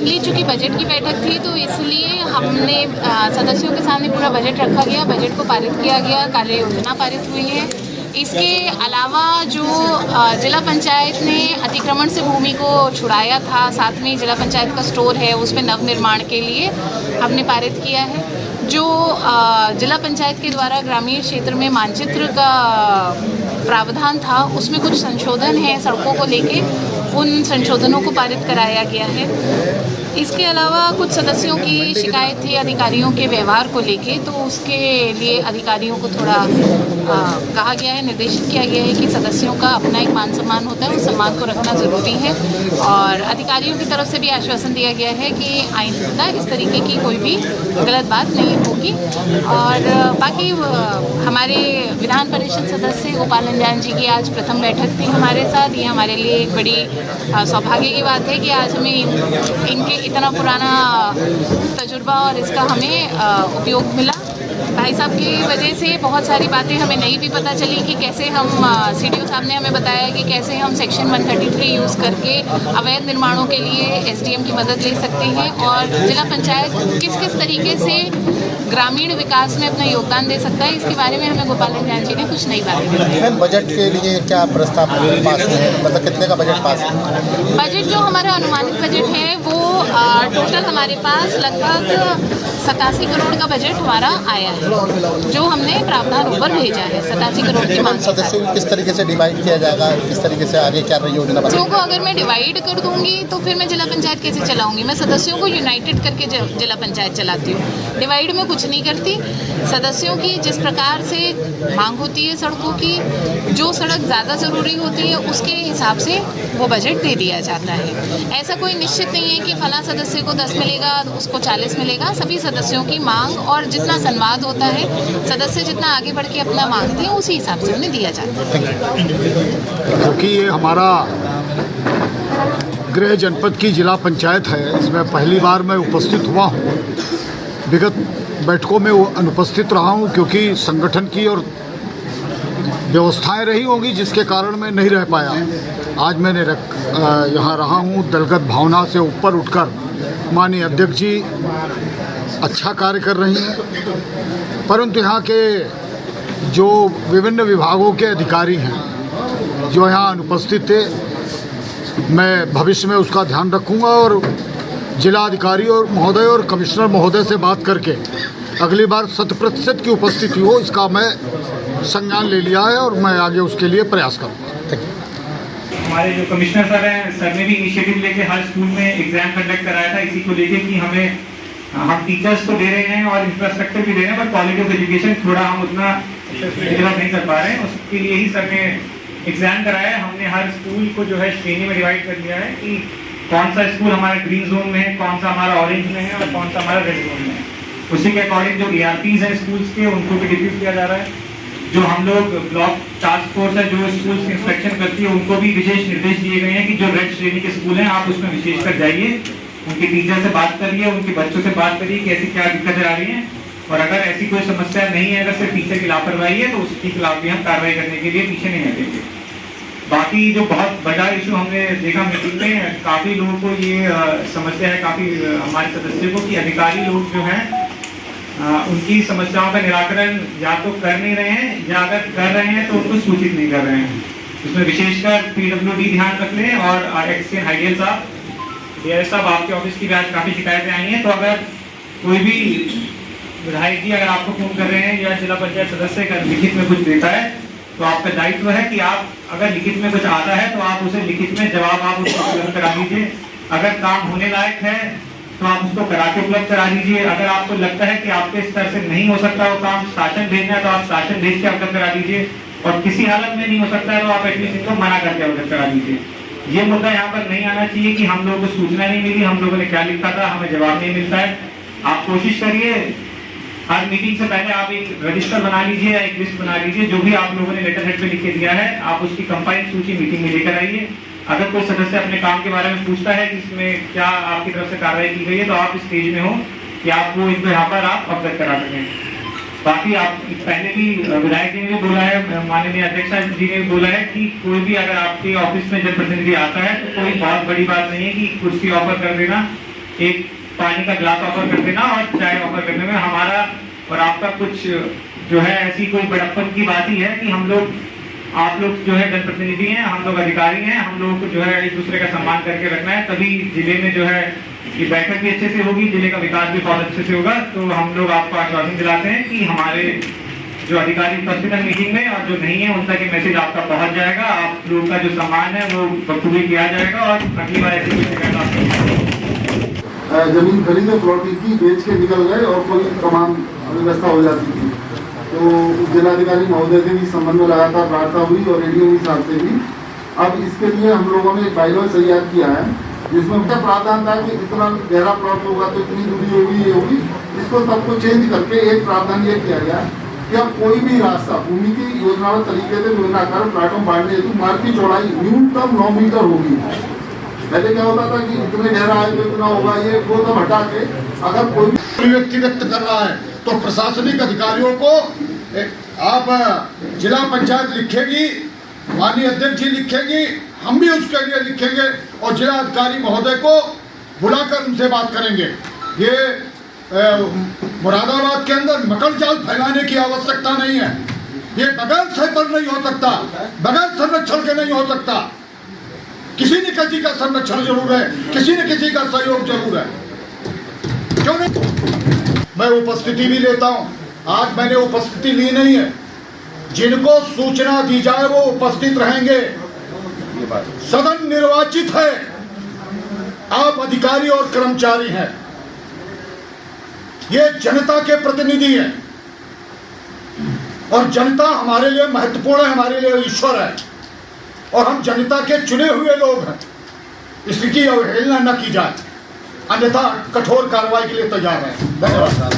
चूँकि बजट की बैठक थी तो इसलिए हमने सदस्यों के सामने पूरा बजट रखा गया, बजट को पारित किया गया, कार्य योजना पारित हुई है। इसके अलावा जो जिला पंचायत ने अतिक्रमण से भूमि को छुड़ाया था, साथ में जिला पंचायत का स्टोर है उस पर नवनिर्माण के लिए हमने पारित किया है। जो जिला पंचायत के द्वारा ग्रामीण क्षेत्र में मानचित्र का प्रावधान था उसमें कुछ संशोधन है सड़कों को लेके, उन संशोधनों को पारित कराया गया है। इसके अलावा कुछ सदस्यों की शिकायत थी अधिकारियों के व्यवहार को लेके, तो उसके लिए अधिकारियों को थोड़ा कहा गया है, निर्देशित किया गया है कि सदस्यों का अपना एक मान सम्मान होता है, उस सम्मान को रखना ज़रूरी है। और अधिकारियों की तरफ से भी आश्वासन दिया गया है कि आइंदा इस तरीके की कोई भी गलत बात नहीं होगी। और बाकी हमारे विधान परिषद सदस्य गोपाल अंजान जी की आज प्रथम बैठक थी हमारे साथ। ये हमारे लिए एक बड़ी सौभाग्य की बात है कि आज हमें इनके इतना पुराना तजुर्बा और इसका हमें उपयोग मिला। भाई साहब की वजह से बहुत सारी बातें हमें नहीं भी पता चली कि कैसे हम CDO साहब ने हमें बताया कि कैसे हम सेक्शन 133 यूज़ करके अवैध निर्माणों के लिए SDM की मदद ले सकते हैं और जिला पंचायत किस किस तरीके से ग्रामीण विकास में अपना योगदान दे सकता है। इसके बारे में हमें गोपाल अंजान जी ने कुछ नई बातें बताई। बजट के लिए क्या प्रस्ताव पास है, मतलब कितने का बजट पास है? बजट जो हमारा अनुमानित बजट है वो टोटल हमारे पास लगभग 87 करोड़ का बजट हमारा आया है, जो हमने प्रावधान ऊपर भेजा है। 87 करोड़ की मांग। सदस्यों को किस तरीके से डिवाइड किया जाएगा, किस तरीके से आगे क्या योजना बच्चों को अगर मैं डिवाइड कर दूंगी तो फिर मैं जिला पंचायत कैसे चलाऊंगी? मैं सदस्यों को यूनाइटेड करके जिला पंचायत चलाती हूँ, डिवाइड में कुछ नहीं करती। सदस्यों की जिस प्रकार से मांग होती है सड़कों की, जो सड़क ज़्यादा ज़रूरी होती है उसके हिसाब से वो बजट दे दिया जाता है। ऐसा कोई निश्चित नहीं है कि फला सदस्य को 10 मिलेगा उसको 40 मिलेगा। सभी सदस्यों की मांग और जितना संवाद होता है, सदस्य जितना आगे बढ़ के अपना मांगते हैं उसी हिसाब से उन्हें दिया जाता है। क्योंकि ये हमारा गृह जनपद की जिला पंचायत है, इसमें पहली बार मैं उपस्थित हुआ हूँ। विगत बैठकों में वो अनुपस्थित रहा हूँ क्योंकि संगठन की और व्यवस्थाएं रही होंगी जिसके कारण मैं नहीं रह पाया। आज मैंने यहाँ रहा हूँ दलगत भावना से ऊपर उठकर। माननीय अध्यक्ष जी अच्छा कार्य कर रही हैं, परंतु यहाँ के जो विभिन्न विभागों के अधिकारी हैं जो यहाँ अनुपस्थित थे, मैं भविष्य में उसका ध्यान रखूँगा और जिला अधिकारी और महोदय और कमिश्नर महोदय से बात करके अगली बार 100% की उपस्थिति हो, इसका मैं संज्ञान ले लिया है और मैं आगे उसके लिए प्रयास करूँगा। हमारे जो कमिश्नर सर हैं, सर ने भी इनिशिएटिव लेके हर स्कूल में एग्जाम कंडक्ट कराया था इसी को लेके कि हम टीचर्स तो दे रहे हैं और इंफ्रास्ट्रक्चर भी दे रहे हैं, पर क्वालिटी ऑफ एजुकेशन थोड़ा हम उतना डिलीवर नहीं कर पा रहे हैं। उसके लिए ही सर ने एग्जाम कराया है। हमने हर स्कूल को जो है श्रेणी में डिवाइड कर दिया है कि कौन सा स्कूल हमारा ग्रीन जोन में है, कौन सा हमारा ऑरेंज में है और कौन सा हमारा रेड जोन में है। उसी के अकॉर्डिंग जो ERPs हैं स्कूल्स के, उनको भी डिप्यूट किया जा रहा है। जो हम लोग ब्लॉक टास्क फोर्स है जो स्कूल्स की इंस्पेक्शन करती है, उनको भी विशेष निर्देश दिए गए हैं कि जो रेड श्रेणी के स्कूल हैं आप उसमें विशेष कर जाइए, उनके टीचर से बात करिए, उनके बच्चों से बात करिए कि ऐसी क्या दिक्कतें आ रही हैं, और अगर ऐसी कोई समस्या नहीं है, अगर सिर्फ टीचर की लापरवाही है तो उसके खिलाफ भी हम कार्रवाई करने के लिए पीछे नहीं हटेंगे। बाकी जो बहुत बड़ा इशू हमने देखा मीटिंग में, काफ़ी लोगों को ये समस्या है, काफ़ी हमारे सदस्यों को, कि अधिकारी लोग जो हैं उनकी समस्याओं का निराकरण या तो कर नहीं रहे हैं या अगर कर रहे हैं तो उनको सूचित नहीं कर रहे हैं। इसमें विशेषकर PWD ध्यान रख लें और एक्सचेंज हाइडियल साहब, DRS साहब, आपके ऑफिस की भी आज काफ़ी शिकायतें आई हैं। तो अगर कोई भी विधायक जी अगर आपको फोन कर रहे हैं या जिला पंचायत सदस्य अगर लिखित में कुछ देता है तो आपका दायित्व है कि आप अगर लिखित में कुछ आता है तो आप उसे लिखित में जवाब आप उसको उपलब्ध करा दीजिए। अगर काम होने लायक है तो आप उसको करा के उपलब्ध करा दीजिए। अगर आपको लगता है कि आपके स्तर से नहीं हो सकता वो काम, शासन भेजना है तो आप शासन भेज के अवगत करा दीजिए, और किसी हालत में नहीं हो सकता है तो आप एटलीस्ट इनको मना करके अवगत करा दीजिए। ये मुद्दा यहाँ पर नहीं आना चाहिए कि हम लोगों को सूचना नहीं मिली, हम लोगों ने क्या लिखा था, हमें जवाब नहीं मिलता है। आप कोशिश करिए हर मीटिंग से पहले आप एक रजिस्टर बना लीजिए या एक लिस्ट बना लीजिए, जो भी आप लोगों ने लेटर हेड पे लिख के दिया है आप उसकी कंपाइल सूची मीटिंग में लेकर आइए। अगर कोई सदस्य अपने काम के बारे में पूछता है कि इसमें क्या आपकी तरफ से कार्रवाई की गई है तो आप इस स्टेज में हो कि आपको इनको यहाँ पर आप अवगत करा सकें। बाकी आप पहले भी विधायक जी ने भी बोला है, माननीय अध्यक्ष जी ने भी बोला है कि कोई भी अगर आपके ऑफिस में जनप्रतिनिधि आता है तो कोई बहुत बड़ी बात नहीं है कि कुर्सी ऑफर कर देना एक पानी का ग्लास ऑफर कर देना और चाय ऑफर करने में हमारा और आपका कुछ जो है ऐसी कोई बड़प्पन की बात ही है कि हम लोग आप लोग जो है जनप्रतिनिधि हैं, हम लोग अधिकारी हैं, हम लोग को जो है एक दूसरे का सम्मान करके रखना है, तभी जिले में जो है ये बैठक भी अच्छे से होगी, जिले का विकास भी बहुत अच्छे से होगा। तो हम लोग आपको आश्वासन दिलाते हैं कि हमारे जो अधिकारी उपस्थित है मीटिंग में और जो नहीं है उन तक ये मैसेज आपका पहुंच जाएगा, आप लोग का जो सम्मान है वो बखूबी किया जाएगा और अगली बार ऐसी कोई शिकायत आपको जमीन खरीदे प्लॉट की बेच के निकल गए और कोई तमाम व्यवस्था हो जाती थी। तो जिलाधिकारी महोदय से भी संबंध में लगातार वार्ता हुई और रेडियो भी साथ से भी। अब इसके लिए हम लोगों ने एक बाईलॉ तैयार किया है जिसमें उनका प्रावधान था कि इतना गहरा प्लॉट होगा तो इतनी दूरी होगी, ये होगी। इसको सबको चेंज करके एक प्रावधान ये किया गया कि अब कोई भी रास्ता भूमि की योजनाबद्ध तरीके से योजनाकार प्लाटों बांटने हेतु मार्ग की चौड़ाई न्यूनतम 9 मीटर होगी। पहले क्या होता था कि इतने गहरा है तो इतना होगा, ये वो सब हटा के अगर कोई व्यक्ति व्यक्त कर रहा है तो प्रशासनिक अधिकारियों को आप जिला पंचायत लिखेगी, माननीय अध्यक्ष जी लिखेगी, हम भी उसके लिए लिखेंगे और जिला अधिकारी महोदय को बुलाकर उनसे बात करेंगे। ये मुरादाबाद के अंदर मकर जाल फैलाने की आवश्यकता नहीं है। ये बगैर सफर नहीं हो सकता, बगैर संरक्षण के नहीं हो सकता। किसी न किसी का संरक्षण जरूर है, किसी न किसी का सहयोग जरूर है। क्यों नहीं? मैं उपस्थिति भी लेता हूं। आज मैंने उपस्थिति ली नहीं है। जिनको सूचना दी जाए वो उपस्थित रहेंगे। सदन निर्वाचित है, आप अधिकारी और कर्मचारी हैं, ये जनता के प्रतिनिधि हैं और जनता हमारे लिए महत्वपूर्ण है, हमारे लिए ईश्वर है और हम जनता के चुने हुए लोग हैं। इसकी अवहेलना न की जाए, अन्यथा कठोर कार्रवाई के लिए तैयार है। धन्यवाद।